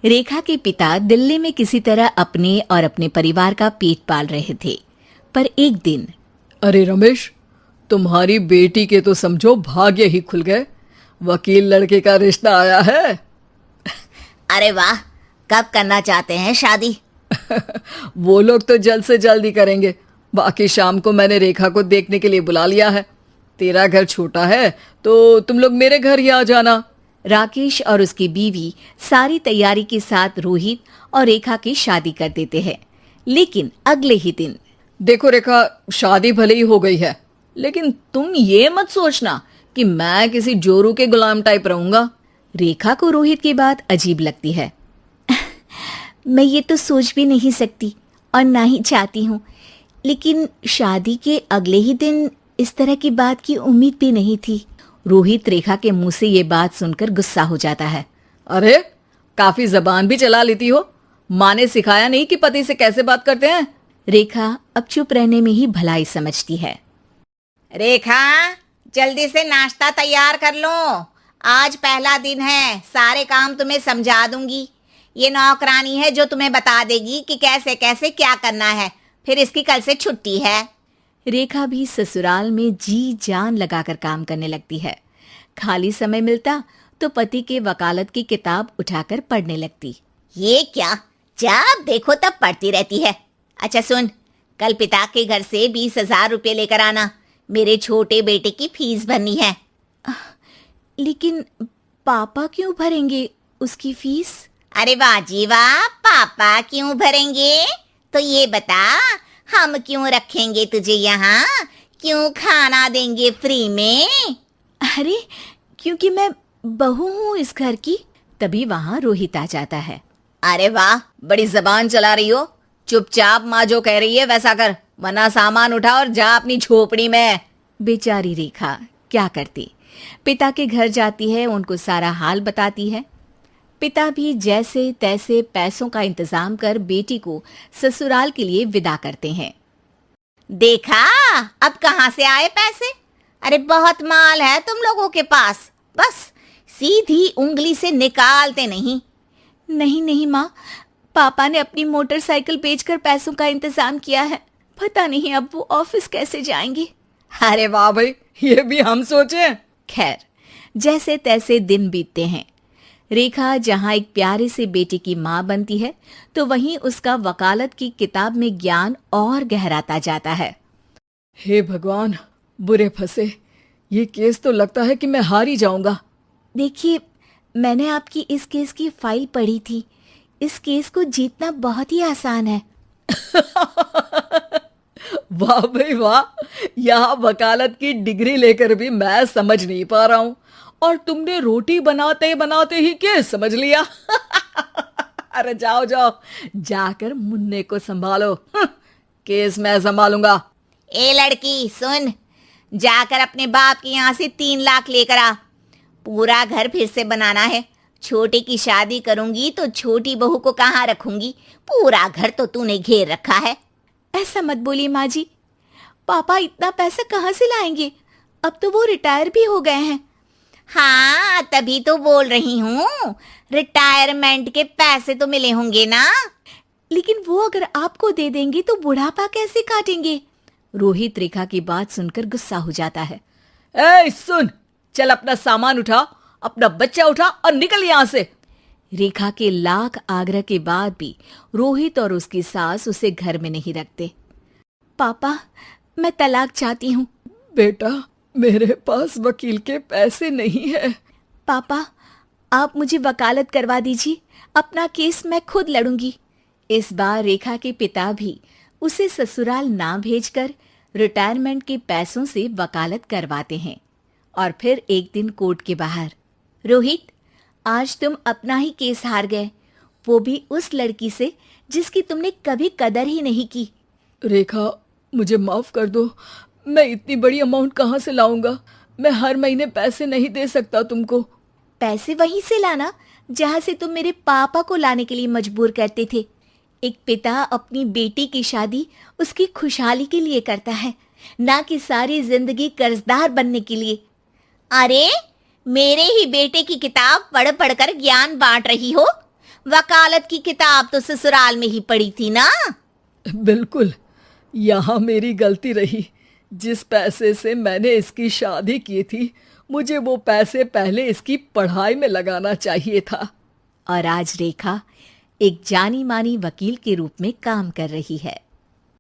रेखा के पिता दिल्ली में किसी तरह अपने और अपने परिवार का पेट पाल रहे थे, पर एक दिन अरे रमेश, तुम्हारी बेटी के तो समझो भाग्य ही खुल गए। वकील लड़के का रिश्ता आया है। अरे वाह, कब करना चाहते हैं शादी? वो लोग तो जल्द से जल्द ही करेंगे। बाकी शाम को मैंने रेखा को देखने के लिए बुला लिया है। तेरा घर छोटा है तो तुम लोग मेरे घर ही आ जाना। राकेश और उसकी बीवी सारी तैयारी के साथ रोहित और रेखा की शादी कर देते हैं। लेकिन अगले ही दिन देखो रेखा, शादी भले ही हो गई है, लेकिन तुम ये मत सोचना कि मैं किसी जोरू के गुलाम टाइप रहूंगा। रेखा को रोहित की बात अजीब लगती है। मैं ये तो सोच भी नहीं सकती और ना ही चाहती हूँ, लेकिन शादी के अगले ही दिन इस तरह की बात की उम्मीद भी नहीं थी। रोहित रेखा के मुंह से ये बात सुनकर गुस्सा हो जाता है। अरे, काफी जबान भी चला लेती हो। माँ ने सिखाया नहीं कि पति से कैसे बात करते हैं? रेखा अब चुप रहने में ही भलाई समझती है। रेखा, जल्दी से नाश्ता तैयार कर लो। आज पहला दिन है, सारे काम तुम्हें समझा दूंगी। ये नौकरानी है जो तुम्हें बता देगी कि कैसे कैसे क्या करना है। फिर इसकी कल से छुट्टी है। रेखा भी ससुराल में जी जान लगाकर काम करने लगती है। खाली समय मिलता तो पति के वकालत की किताब उठाकर पढ़ने लगती। ये क्या, जब देखो तब पढ़ती रहती है। अच्छा सुन, कल पिता के घर से 20,000 रुपये लेकर आना। मेरे छोटे बेटे की फीस भरनी है। लेकिन पापा क्यों भरेंगे उसकी फीस? अरे वाह जी वाह, पापा क्यों भरेंगे? तो ये बता, हम क्यों रखेंगे तुझे यहाँ? क्यों खाना देंगे फ्री में? अरे, क्योंकि मैं बहू हूँ इस घर की। तभी वहाँ रोहित आ जाता है। अरे वाह, बड़ी जबान चला रही हो। चुपचाप माँ जो कह रही है वैसा कर, वरना सामान उठा और जा अपनी झोपड़ी में। बेचारी रेखा क्या करती, पिता के घर जाती है, उनको सारा हाल बताती है। पिता भी जैसे तैसे पैसों का इंतजाम कर बेटी को ससुराल के लिए विदा करते हैं। देखा, अब कहाँ से आए पैसे? अरे बहुत माल है तुम लोगों के पास, बस सीधी उंगली से निकालते नहीं। नहीं नहीं माँ, पापा ने अपनी मोटरसाइकिल बेचकर पैसों का इंतजाम किया है। पता नहीं अब वो ऑफिस कैसे जाएंगे। अरे वाह भाई, ये भी हम सोचे। खैर, जैसे तैसे दिन बीतते हैं। रेखा जहाँ एक प्यारे से बेटे की माँ बनती है, तो वहीं उसका वकालत की किताब में ज्ञान और गहराता जाता है। हे भगवान, बुरे फंसे। ये केस तो लगता है कि मैं हार ही जाऊंगा। देखिए, मैंने आपकी इस केस की फाइल पढ़ी थी। इस केस को जीतना बहुत ही आसान है। वाह भाई वाह, यहाँ वकालत की डिग्री लेकर भी मैं समझ नहीं पा रहा हूँ, और तुमने रोटी बनाते बनाते ही केस समझ लिया। अरे जाओ जाओ, जाकर मुन्ने को संभालो। केस मैं संभालूंगा। ए लड़की सुन, जाकर अपने बाप के यहाँ से 3 लाख लेकर आ। पूरा घर फिर से बनाना है। छोटे की शादी करूंगी तो छोटी बहू को कहाँ रखूंगी? पूरा घर तो तूने घेर रखा है। ऐसा मत बोलिए माँ जी, पापा इतना पैसा कहाँ से लाएंगे? अब तो वो रिटायर भी हो गए हैं। हाँ, तभी तो बोल रही हूँ, रिटायरमेंट के पैसे तो मिले होंगे ना। लेकिन वो अगर आपको दे देंगे तो बुढ़ापा कैसे काटेंगे? रोहित रेखा की बात सुनकर गुस्सा हो जाता है। ए सुन, चल अपना सामान उठा, अपना बच्चा उठा और निकल यहाँ से। रेखा के लाख आग्रह के बाद भी रोहित और उसकी सास उसे घर में नहीं रखते। पापा, मैं तलाक चाहती हूँ। बेटा, मेरे पास वकील के पैसे नहीं है। पापा, आप मुझे वकालत करवा दीजिए, अपना केस मैं खुद लड़ूंगी। इस बार रेखा के पिता भी उसे ससुराल ना भेजकर रिटायरमेंट के पैसों से वकालत करवाते हैं। और फिर एक दिन कोर्ट के बाहर, रोहित, आज तुम अपना ही केस हार गए, वो भी उस लड़की से जिसकी तुमने कभी कदर ही नहीं की। रेखा, मुझे माफ कर दो। मैं इतनी बड़ी अमाउंट कहाँ से लाऊंगा? मैं हर महीने पैसे नहीं दे सकता तुमको। पैसे वहीं से लाना जहाँ से तुम मेरे पापा को लाने के लिए मजबूर करते थे। एक पिता अपनी बेटी की शादी उसकी खुशहाली के लिए करता है, ना कि सारी जिंदगी कर्जदार बनने के लिए। अरे, मेरे ही बेटे की किताब पढ़ पढ़ कर ज्ञान बांट रही हो। वकालत की किताब तो ससुराल में ही पड़ी थी ना। बिल्कुल, यहाँ मेरी गलती रही। जिस पैसे से मैंने इसकी शादी की थी, मुझे वो पैसे पहले इसकी पढ़ाई में लगाना चाहिए था। और आज रेखा एक जानी मानी वकील के रूप में काम कर रही है।